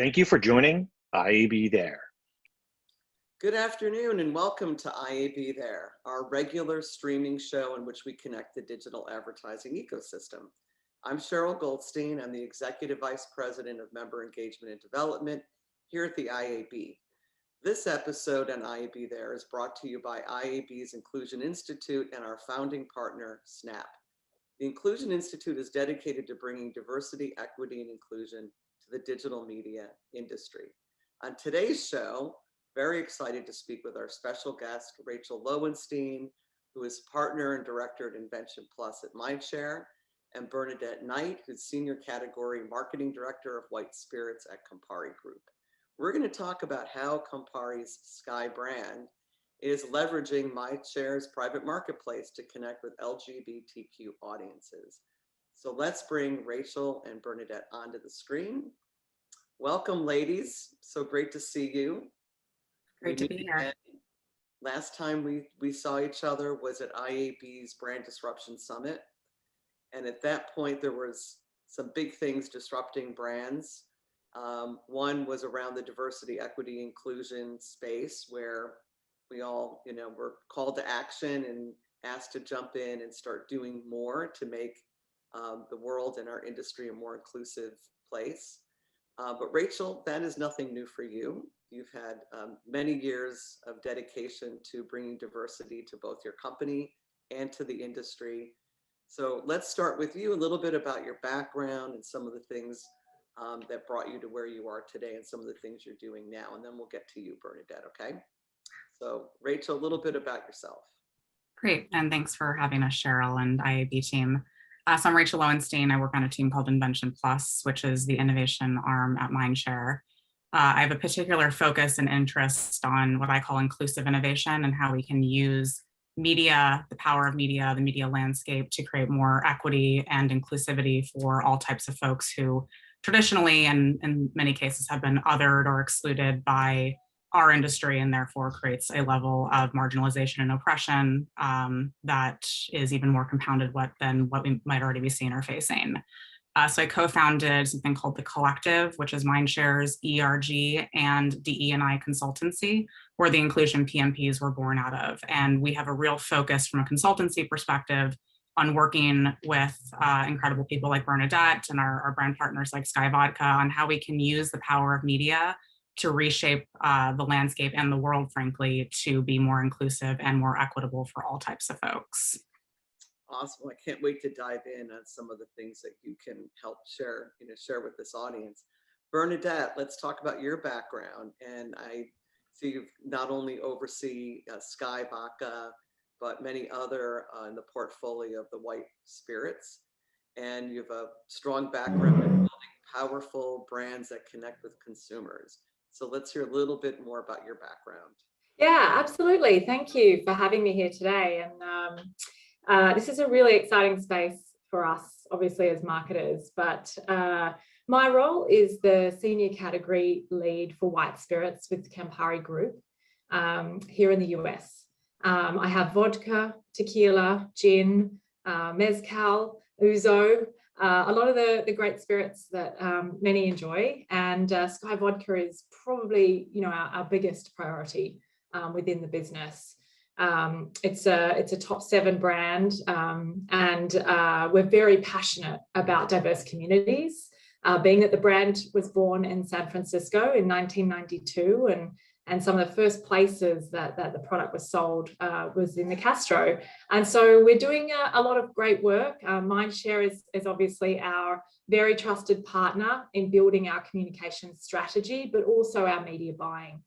Thank you for joining IAB There. Good afternoon and welcome to IAB There, our regular streaming show in which we connect the digital advertising ecosystem. I'm Cheryl Goldstein. I'm the Executive Vice President of Member Engagement and Development here at the IAB. This episode on IAB There is brought to you by IAB's Inclusion Institute and our founding partner, SNAP. The Inclusion Institute is dedicated to bringing diversity, equity, and inclusion to the digital media industry. On today's show, very excited to speak with our special guest, Rachel Lowenstein, who is partner and director at Invention Plus at Mindshare, and Bernadette Knight, who's senior category marketing director of White Spirits at Campari Group. We're going to talk about how Campari's Sky brand is leveraging Mindshare's private marketplace to connect with LGBTQ audiences. So let's bring Rachel and Bernadette onto the screen. Welcome, ladies. So great to see you. Great to be here. Last time we saw each other was at IAB's Brand Disruption Summit. And at that point, there was some big things disrupting brands. One was around the diversity, equity, inclusion space where we all, were called to action and asked to jump in and start doing more to make the world and our industry a more inclusive place. But Rachel, that is nothing new for you. You've had many years of dedication to bringing diversity to both your company and to the industry. So let's start with you, a little bit about your background and some of the things that brought you to where you are today and some of the things you're doing now. And then we'll get to you, Bernadette, okay? So Rachel, a little bit about yourself. Great, and thanks for having us, Cheryl and IAB team. So I'm Rachel Lowenstein. I work on a team called Invention Plus, which is the innovation arm at Mindshare. I have a particular focus and interest on what I call inclusive innovation and how we can use media, the power of media, the media landscape to create more equity and inclusivity for all types of folks who traditionally and in many cases have been othered or excluded by our industry, and therefore creates a level of marginalization and oppression that is even more compounded than what we might already be seeing or facing. So I co-founded something called The Collective, which is Mindshare's ERG and DE&I consultancy, where the inclusion PMPs were born out of. And we have a real focus from a consultancy perspective on working with incredible people like Bernadette and our brand partners like Sky Vodka on how we can use the power of media to reshape the landscape and the world, frankly, to be more inclusive and more equitable for all types of folks. Awesome. I can't wait to dive in on some of the things that you can help share with this audience. Bernadette, let's talk about your background. And I see you've not only oversee Sky Vodka, but many other in the portfolio of the White Spirits. And you have a strong background in building powerful brands that connect with consumers. So let's hear a little bit more about your background. Yeah, absolutely. Thank you for having me here today. And this is a really exciting space for us, obviously, as marketers. But my role is the senior category lead for White Spirits with Campari Group here in the US. I have vodka, tequila, gin, mezcal, ouzo, a lot of the great spirits that many enjoy, and Sky Vodka is probably our biggest priority within the business. It's a top 7 brand, and we're very passionate about diverse communities. Being that the brand was born in San Francisco in 1992, and some of the first places that the product was sold was in the Castro. And so we're doing a lot of great work. Mindshare is obviously our very trusted partner in building our communication strategy, but also our media buying.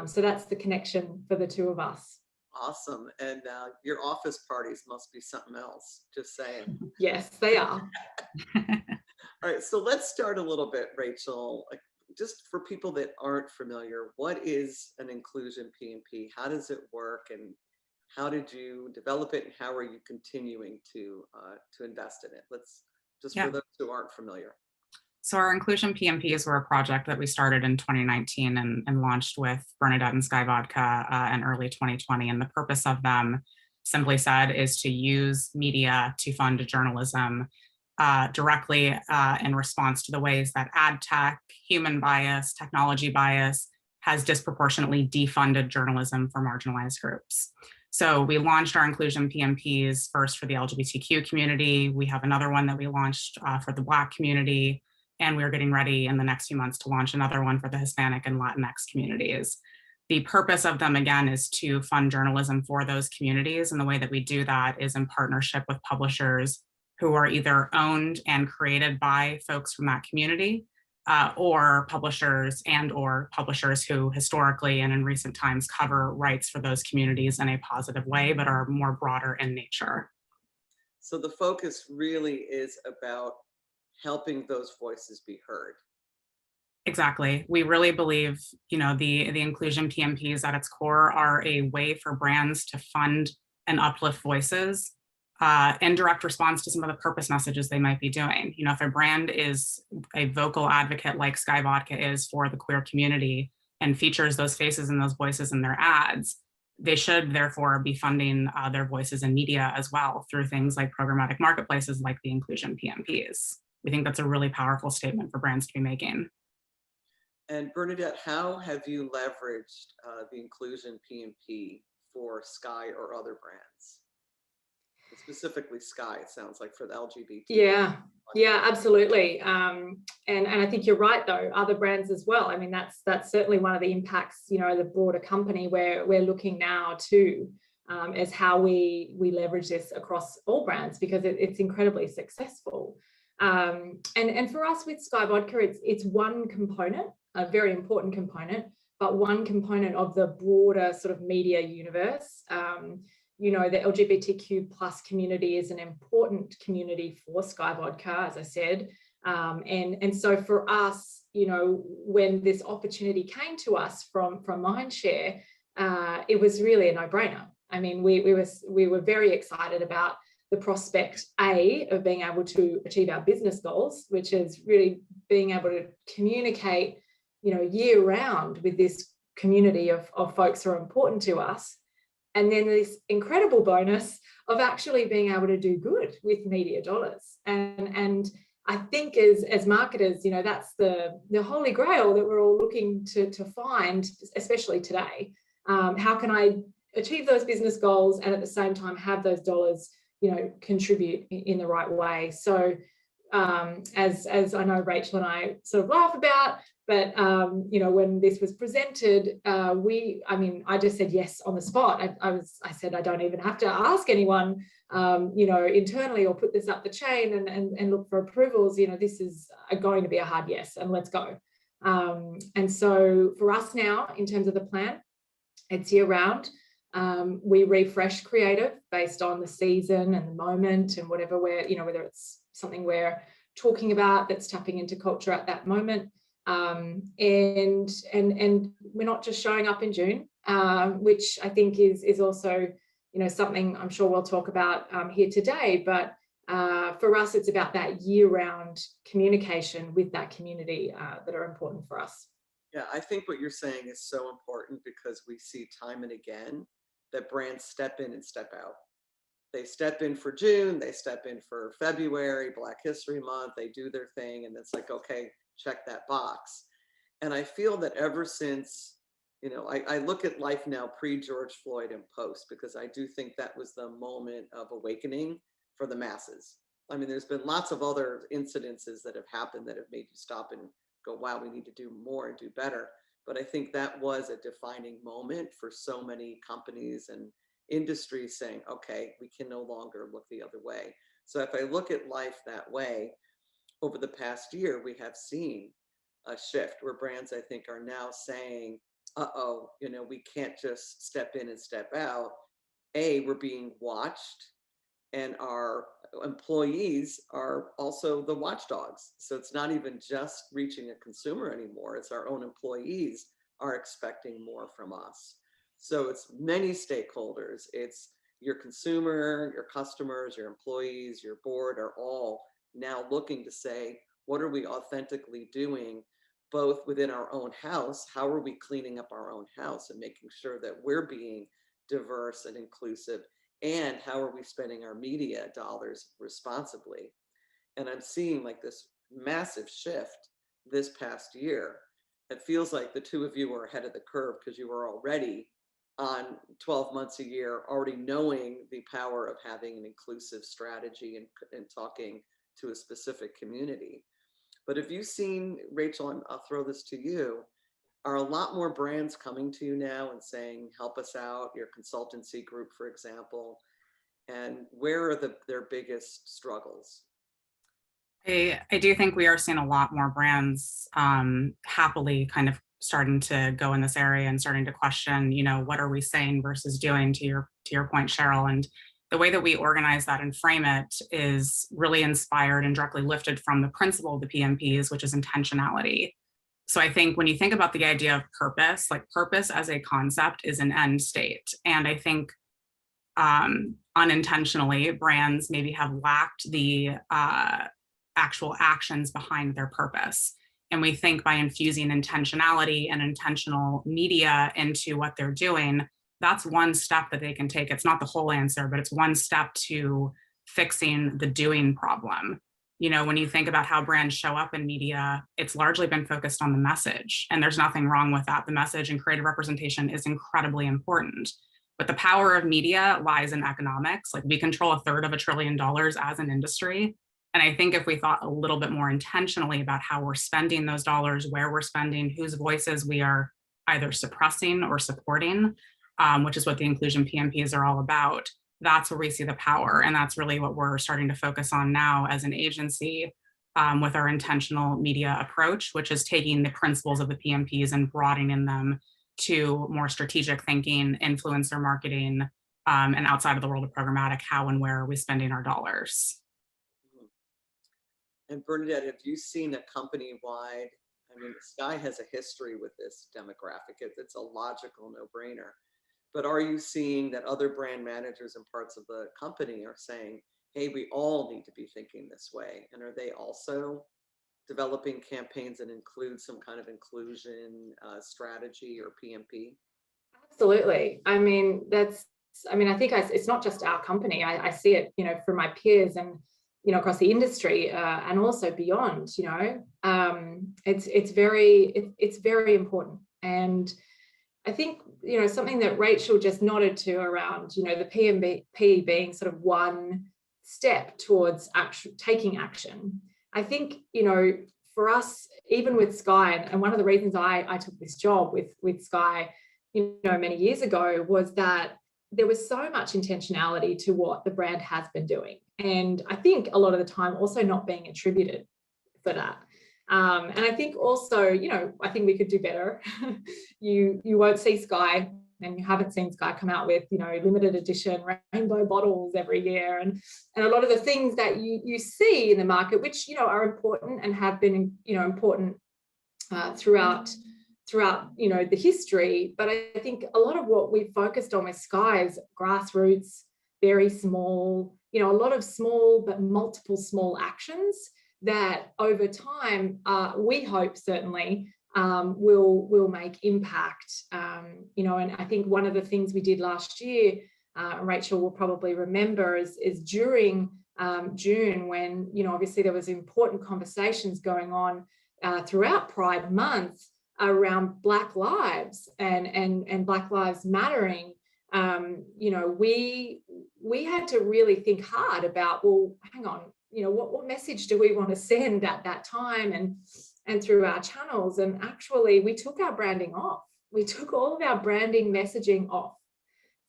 So that's the connection for the two of us. Awesome. And your office parties must be something else, just saying. Yes, they are. All right, so let's start a little bit, Rachel. Just for people that aren't familiar, what is an inclusion PMP? How does it work, and how did you develop it, and how are you continuing to invest in it? For those who aren't familiar. So our inclusion PMPs were a project that we started in 2019 and launched with Bernadette and Sky Vodka in early 2020. And the purpose of them, simply said, is to use media to fund journalism directly in response to the ways that ad tech, human bias, technology bias has disproportionately defunded journalism for marginalized groups. So we launched our inclusion PMPs first for the LGBTQ community. We have another one that we launched for the Black community, and we're getting ready in the next few months to launch another one for the Hispanic and Latinx communities. The purpose of them, again, is to fund journalism for those communities. And the way that we do that is in partnership with publishers who are either owned and created by folks from that community, or publishers who historically and in recent times cover rights for those communities in a positive way, but are more broader in nature. So the focus really is about helping those voices be heard. Exactly. We really believe, the inclusion PMPs at its core are a way for brands to fund and uplift voices in direct response to some of the purpose messages they might be doing. If a brand is a vocal advocate like Sky Vodka is for the queer community and features those faces and those voices in their ads, they should therefore be funding their voices in media as well through things like programmatic marketplaces like the inclusion PMPs. We think that's a really powerful statement for brands to be making. And Bernadette, how have you leveraged the inclusion PMP for Sky or other brands? Specifically Sky, it sounds like, for the LGBT. Yeah, absolutely. And I think you're right, though, other brands as well. I mean, that's certainly one of the impacts, the broader company where we're looking now to as how we leverage this across all brands, because it's incredibly successful. And for us with Sky Vodka, it's one component, a very important component, but one component of the broader sort of media universe. The LGBTQ plus community is an important community for Sky Vodka, as I said. And so for us, when this opportunity came to us from Mindshare, it was really a no-brainer. I mean, we were very excited about the prospect, of being able to achieve our business goals, which is really being able to communicate, year round with this community of folks who are important to us. And then this incredible bonus of actually being able to do good with media dollars. And I think as marketers, that's the holy grail that we're all looking to find, especially today. How can I achieve those business goals and at the same time have those dollars, contribute in the right way? So as I know Rachel and I sort of laugh about, but when this was presented, I just said yes on the spot. I said I don't even have to ask anyone, internally or put this up the chain and look for approvals. This is going to be a hard yes, and let's go. And so for us now, in terms of the plan, it's year round. We refresh creative based on the season and the moment and whatever whether it's something we're talking about that's tapping into culture at that moment. And we're not just showing up in June, which I think is also, something I'm sure we'll talk about here today. But for us, it's about that year-round communication with that community that are important for us. Yeah, I think what you're saying is so important, because we see time and again that brands step in and step out. They step in for June, they step in for February, Black History Month, they do their thing, and it's like, okay, check that box. And I feel that ever since, I look at life now pre-George Floyd and post, because I do think that was the moment of awakening for the masses. I mean, there's been lots of other incidences that have happened that have made you stop and go, wow, we need to do more and do better. But I think that was a defining moment for so many companies and industries saying, okay, we can no longer look the other way. So if I look at life that way, over the past year, we have seen a shift where brands, I think, are now saying, we can't just step in and step out. We're being watched, and our employees are also the watchdogs. So it's not even just reaching a consumer anymore. It's our own employees are expecting more from us. So it's many stakeholders. It's your consumer, your customers, your employees, your board are all now looking to say, what are we authentically doing, both within our own house? How are we cleaning up our own house and making sure that we're being diverse and inclusive? And how are we spending our media dollars responsibly? And I'm seeing like this massive shift this past year. It feels like the two of you are ahead of the curve because you were already on 12 months a year, already knowing the power of having an inclusive strategy and talking to a specific community. But have you seen, Rachel, and I'll throw this to you, are a lot more brands coming to you now and saying, help us out, your consultancy group, for example, and where are their biggest struggles? I do think we are seeing a lot more brands happily kind of starting to go in this area and starting to question, what are we saying versus doing, to your point, Cheryl. And the way that we organize that and frame it is really inspired and directly lifted from the principle of the PMPs, which is intentionality. So I think when you think about the idea of purpose, like purpose as a concept is an end state. And I think unintentionally, brands maybe have lacked the actual actions behind their purpose. And we think by infusing intentionality and intentional media into what they're doing, that's one step that they can take. It's not the whole answer, but it's one step to fixing the doing problem. When you think about how brands show up in media, it's largely been focused on the message, and there's nothing wrong with that. The message and creative representation is incredibly important. But the power of media lies in economics. Like, we control $1/3 of $1 trillion as an industry. And I think if we thought a little bit more intentionally about how we're spending those dollars, where we're spending, whose voices we are either suppressing or supporting, which is what the inclusion PMPs are all about, that's where we see the power. And that's really what we're starting to focus on now as an agency with our intentional media approach, which is taking the principles of the PMPs and broadening them to more strategic thinking, influencer marketing, and outside of the world of programmatic, how and where are we spending our dollars? And Bernadette, have you seen a company-wide, Sky has a history with this demographic. It's a logical no-brainer. But are you seeing that other brand managers and parts of the company are saying, hey, we all need to be thinking this way? And are they also developing campaigns that include some kind of inclusion strategy or PMP? Absolutely. I think it's not just our company. I see it, from my peers and, across the industry and also beyond, it's very important. And I think, something that Rachel just nodded to around, the PMP being sort of one step towards taking action. I think, for us, even with Sky, and one of the reasons I took this job with Sky, many years ago, was that there was so much intentionality to what the brand has been doing. And I think a lot of the time also not being attributed for that. And I think also, I think we could do better. You won't see Sky, and you haven't seen Sky come out with, limited edition rainbow bottles every year. And a lot of the things that you see in the market, which, are important and have been, important throughout the history. But I think a lot of what we've focused on with Sky is grassroots, very small, a lot of small but multiple small actions that over time, we hope certainly will make impact. And I think one of the things we did last year, Rachel will probably remember, is during June, when obviously there was important conversations going on throughout Pride Month around Black lives and Black Lives Mattering. We had to really think hard about, well, hang on, what message do we want to send at that time and through our channels? And actually, we took our branding off. We took all of our branding messaging off,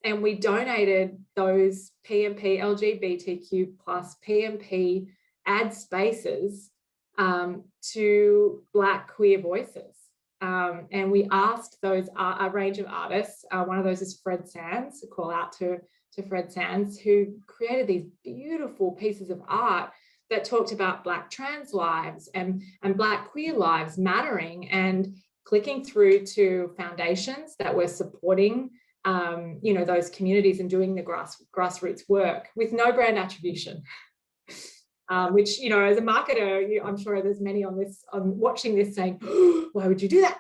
and we donated those PMP, LGBTQ plus PMP ad spaces to Black queer voices. And we asked a range of artists. One of those is Fred Sands, a call out to Fred Sands, who created these beautiful pieces of art that talked about Black trans lives and Black queer lives mattering, and clicking through to foundations that were supporting those communities and doing the grassroots work with no brand attribution. Which, as a marketer, I'm sure there's many on watching this saying, oh, why would you do that?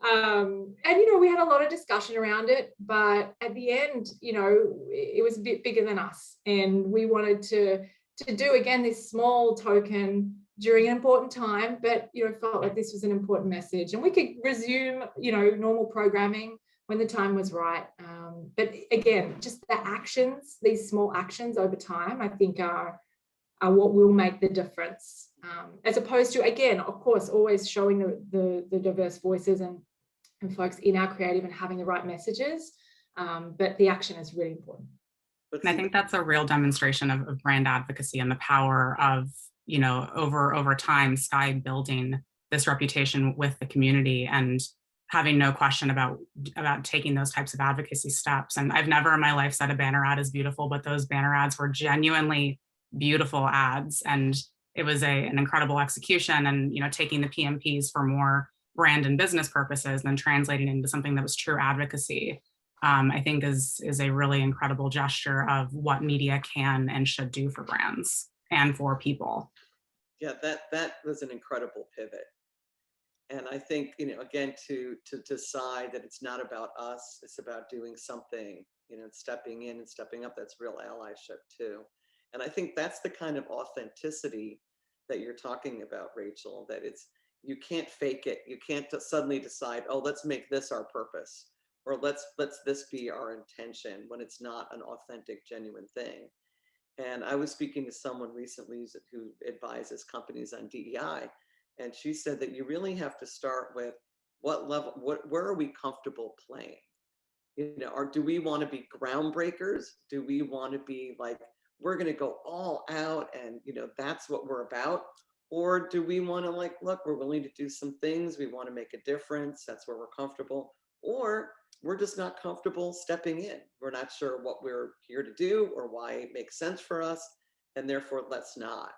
And, we had a lot of discussion around it, but at the end, it was a bit bigger than us. And we wanted to to do again this small token during an important time, but felt like this was an important message, and we could resume normal programming when the time was right. But again, just the actions, these small actions over time, I think are what will make the difference, as opposed to, again, of course, always showing the diverse voices and folks in our creative and having the right messages. But the action is really important. And I think that's a real demonstration of brand advocacy and the power of, over time, Sky building this reputation with the community and having no question about taking those types of advocacy steps. And I've never in my life said a banner ad is beautiful, but those banner ads were genuinely beautiful ads. And it was an incredible execution, and, taking the PMPs for more brand and business purposes, and then translating into something that was true advocacy, I think is a really incredible gesture of what media can and should do for brands and for people. Yeah, that was an incredible pivot. And I think, again, to decide that it's not about us, it's about doing something, stepping in and stepping up, that's real allyship too. And I think that's the kind of authenticity that you're talking about, Rachel, that you can't fake it. You can't suddenly decide, oh, let's make this our purpose, or let's this be our intention, when it's not an authentic, genuine thing. And I was speaking to someone recently who advises companies on DEI, and she said that you really have to start with what level, where are we comfortable playing? Or do we want to be groundbreakers? Do we want to be like, we're going to go all out and, that's what we're about? Or do we want to look, we're willing to do some things. We want to make a difference. That's where we're comfortable. Or we're just not comfortable stepping in. We're not sure what we're here to do or why it makes sense for us. And therefore, let's not.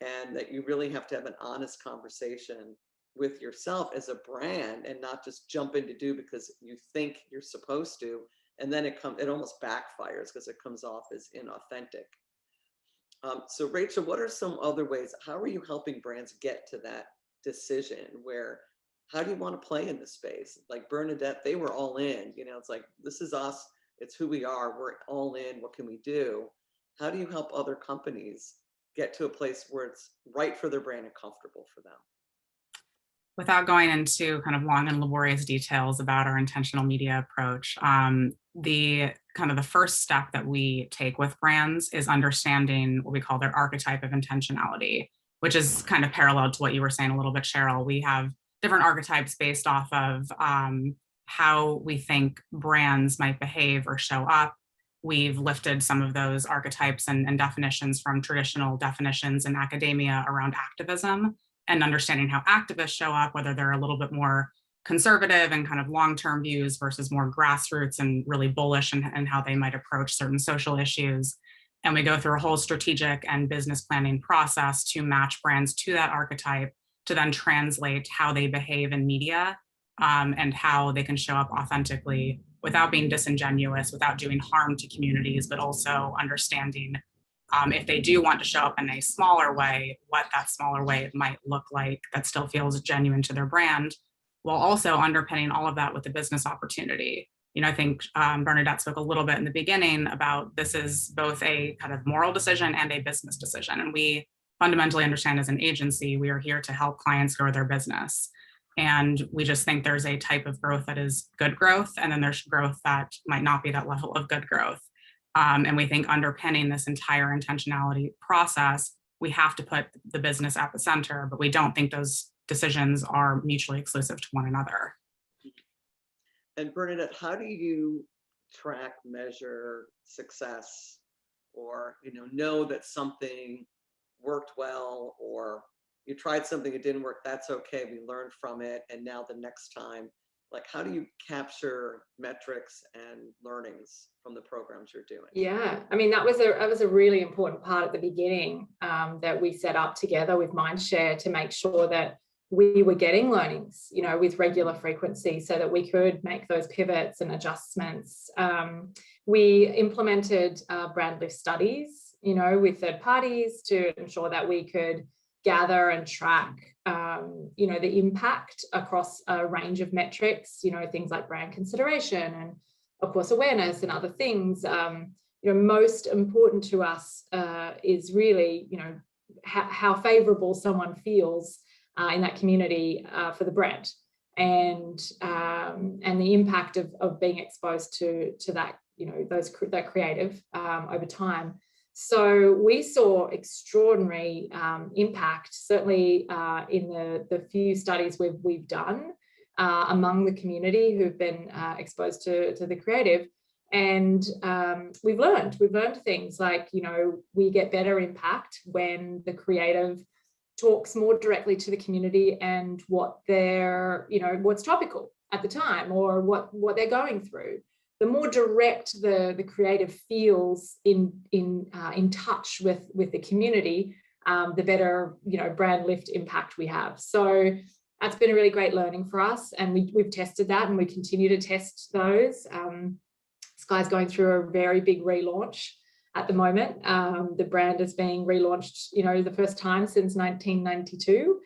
And that you really have to have an honest conversation with yourself as a brand, and not just jump in to do because you think you're supposed to. And then it almost backfires because it comes off as inauthentic. So Rachel, what are some other ways? How are you helping brands get to that decision where, how do you want to play in this space? Like Bernadette, they were all in, it's like, this is us. It's who we are. We're all in. What can we do? How do you help other companies get to a place where it's right for their brand and comfortable for them? Without going into kind of long and laborious details about our intentional media approach, the first step that we take with brands is understanding what we call their archetype of intentionality, which is kind of parallel to what you were saying a little bit, Cheryl. We have different archetypes based off of how we think brands might behave or show up. We've lifted some of those archetypes and definitions from traditional definitions in academia around activism, and understanding how activists show up, whether they're a little bit more conservative and kind of long-term views versus more grassroots and really bullish and how they might approach certain social issues. And we go through a whole strategic and business planning process to match brands to that archetype, to then translate how they behave in media, and how they can show up authentically without being disingenuous, without doing harm to communities, but also understanding if they do want to show up in a smaller way, what that smaller way might look like that still feels genuine to their brand, while also underpinning all of that with the business opportunity. I think Bernadette spoke a little bit in the beginning about this is both a kind of moral decision and a business decision. And we fundamentally understand as an agency, we are here to help clients grow their business. And we just think there's a type of growth that is good growth, and then there's growth that might not be that level of good growth. And we think underpinning this entire intentionality process, we have to put the business at the center, but we don't think those decisions are mutually exclusive to one another. And Bernadette, how do you track, measure success, or know that something worked well, or you tried something, it didn't work, that's okay, we learned from it, and now the next time? How do you capture metrics and learnings from the programs you're doing? Yeah, I mean, that was a really important part at the beginning that we set up together with Mindshare to make sure that we were getting learnings, with regular frequency, so that we could make those pivots and adjustments. We implemented brand lift studies, with third parties to ensure that we could gather and track, the impact across a range of metrics, things like brand consideration and, of course, awareness and other things. most important to us is really, how favorable someone feels in that community for the brand, and the impact of being exposed to that, that creative over time. So we saw extraordinary impact, certainly in the few studies we've done among the community who've been exposed to the creative. And we've learned things like, we get better impact when the creative talks more directly to the community and what they're, what's topical at the time, or what they're going through. The more direct the creative feels in touch with the community, the better, brand lift impact we have. So that's been a really great learning for us, and we've tested that, and we continue to test those. Sky's going through a very big relaunch at the moment. The brand is being relaunched, the first time since 1992.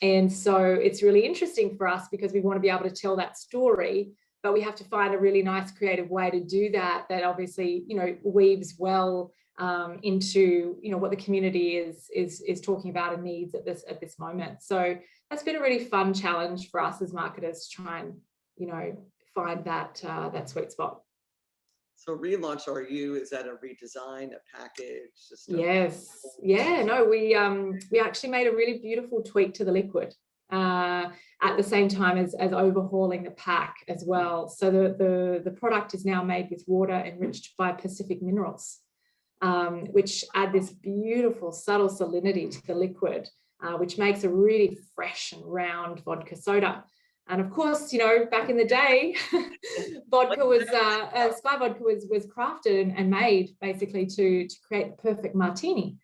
And so it's really interesting for us because we want to be able to tell that story, but we have to find a really nice creative way to do that, that obviously, weaves well into, what the community is talking about and needs at this moment. So that's been a really fun challenge for us as marketers to try and, find that sweet spot. So relaunch, is that a redesign, a package? Yes. Yeah, no, we actually made a really beautiful tweak to the liquid at the same time as overhauling the pack as well. So the product is now made with water enriched by Pacific minerals, which add this beautiful subtle salinity to the liquid, which makes a really fresh and round vodka soda. And of course, back in the day, vodka was Sky Vodka was crafted and made basically to create the perfect martini,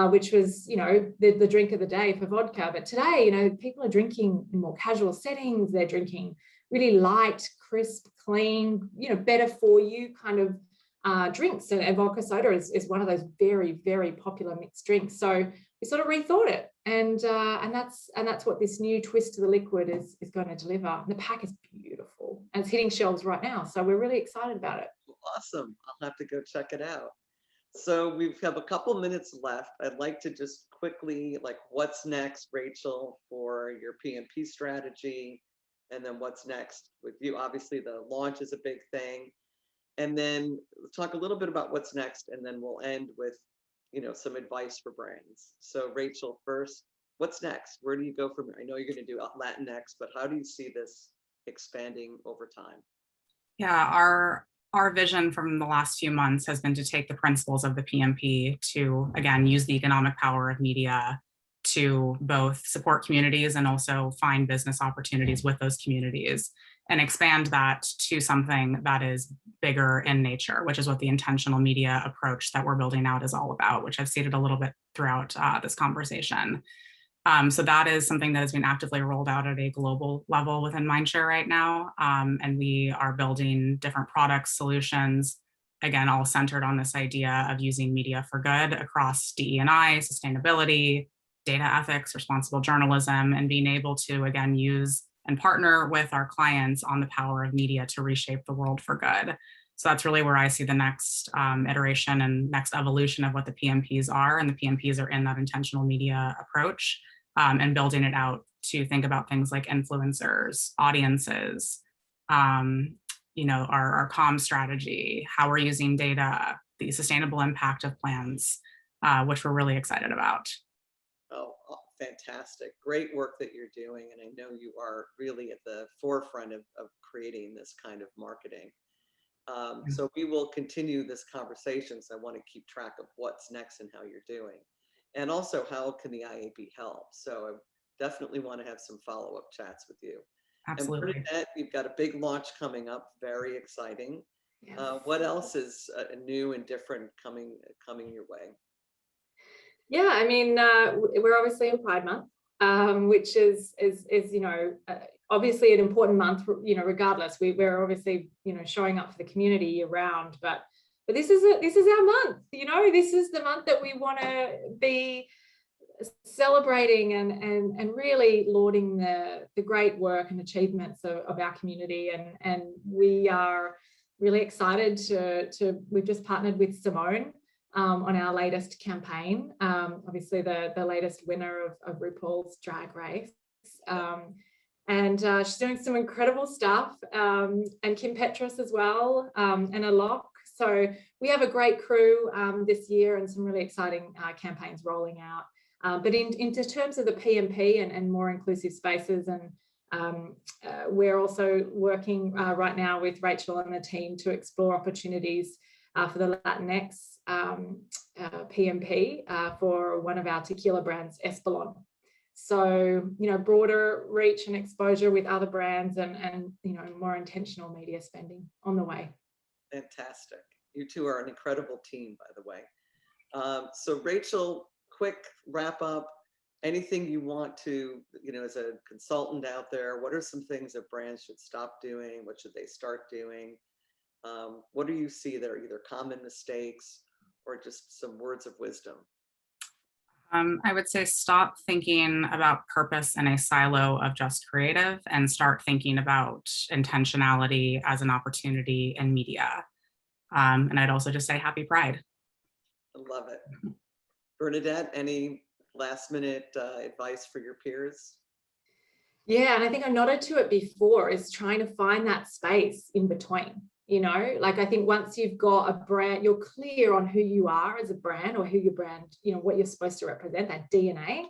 which was, the drink of the day for vodka. But today, people are drinking in more casual settings. They're drinking really light, crisp, clean, better for you kind of drinks. And vodka soda is one of those very, very popular mixed drinks. So we sort of rethought it, and that's what this new twist to the liquid is going to deliver. The pack is beautiful, and it's hitting shelves right now, so we're really excited about it. Awesome. I'll have to go check it out. So we have a couple minutes left. I'd like to just quickly, what's next, Rachel, for your PMP strategy, and then what's next with you? Obviously, the launch is a big thing, and then talk a little bit about what's next, and then we'll end with some advice for brands. So Rachel, first, what's next? Where do you go from here? I know you're going to do Latinx, but how do you see this expanding over time? Yeah, our vision from the last few months has been to take the principles of the PMP to, again, use the economic power of media to both support communities and also find business opportunities with those communities, and expand that to something that is bigger in nature, which is what the intentional media approach that we're building out is all about, which I've stated a little bit throughout this conversation. So that is something that has been actively rolled out at a global level within Mindshare right now. And we are building different products, solutions, again, all centered on this idea of using media for good across DE&I, sustainability, data ethics, responsible journalism, and being able to, again, use and partner with our clients on the power of media to reshape the world for good. So that's really where I see the next iteration and next evolution of what the PMPs are. And the PMPs are in that intentional media approach, and building it out to think about things like influencers, audiences, our comm strategy, how we're using data, the sustainable impact of plans, which we're really excited about. Oh, fantastic. Great work that you're doing. And I know you are really at the forefront of creating this kind of marketing. So we will continue this conversation. So I want to keep track of what's next and how you're doing. And also, how can the IAB help? So I definitely want to have some follow-up chats with you. Absolutely. And Bernadette, you've got a big launch coming up. Very exciting. Yes. What else is new and different coming your way? Yeah, I mean, we're obviously in Pride Month, which is obviously an important month, regardless. We're obviously, showing up for the community year round, but this is our month. This is the month that we want to be celebrating and really lauding the great work and achievements of our community, and we are really excited we've just partnered with Simone on our latest campaign. Obviously the latest winner of RuPaul's Drag Race. And she's doing some incredible stuff, and Kim Petras as well, and Alok. So we have a great crew this year and some really exciting campaigns rolling out. But in terms of the PMP and more inclusive spaces, and we're also working right now with Rachel and the team to explore opportunities for the Latinx PMP for one of our tequila brands, Espolon. So, broader reach and exposure with other brands and more intentional media spending on the way. Fantastic. You two are an incredible team, by the way. So Rachel, quick wrap up, anything you want to, as a consultant out there, what are some things that brands should stop doing? What should they start doing? What do you see that are either common mistakes or just some words of wisdom? I would say stop thinking about purpose in a silo of just creative and start thinking about intentionality as an opportunity in media. And I'd also just say happy Pride. I love it. Bernadette, any last minute advice for your peers? Yeah, and I think I nodded to it before, is trying to find that space in between. I think once you've got a brand, you're clear on who you are as a brand or who your brand, what you're supposed to represent, that DNA.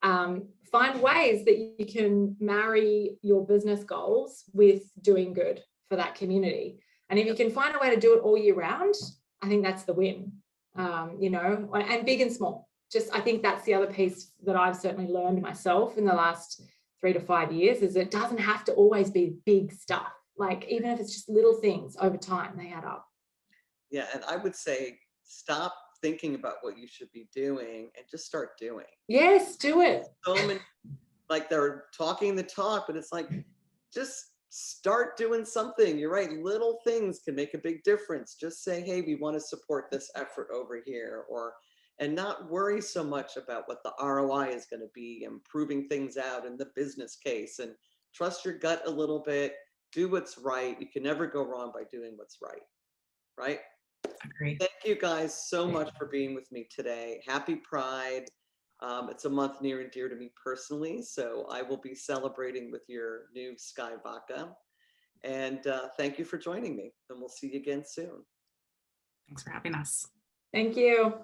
Find ways that you can marry your business goals with doing good for that community. And if you can find a way to do it all year round, I think that's the win, and big and small. I think that's the other piece that I've certainly learned myself in the last 3 to 5 years, is it doesn't have to always be big stuff. Like, even if it's just little things over time, they add up. Yeah, and I would say stop thinking about what you should be doing and just start doing. Yes, do it. So many, they're talking the talk, but it's just start doing something. You're right, little things can make a big difference. Just say, hey, we want to support this effort over here, and not worry so much about what the ROI is going to be, improving things out in the business case, and trust your gut a little bit. Do what's right. You can never go wrong by doing what's right. Right? Agree. Thank you guys so much for being with me today. Happy Pride. It's a month near and dear to me personally, so I will be celebrating with your new Sky Vodka. And thank you for joining me, and we'll see you again soon. Thanks for having us. Thank you.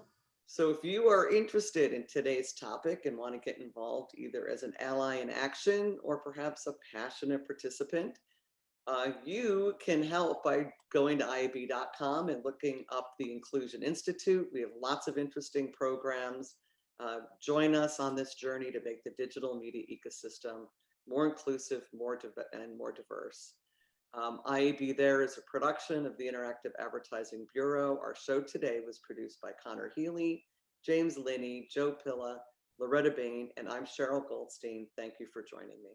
So if you are interested in today's topic and want to get involved either as an ally in action or perhaps a passionate participant, you can help by going to IAB.com and looking up the Inclusion Institute. We have lots of interesting programs. Join us on this journey to make the digital media ecosystem more inclusive, more diverse. IAB There is a production of the Interactive Advertising Bureau. Our show today was produced by Connor Healy, James Linney, Joe Pilla, Loretta Bain, and I'm Cheryl Goldstein. Thank you for joining me.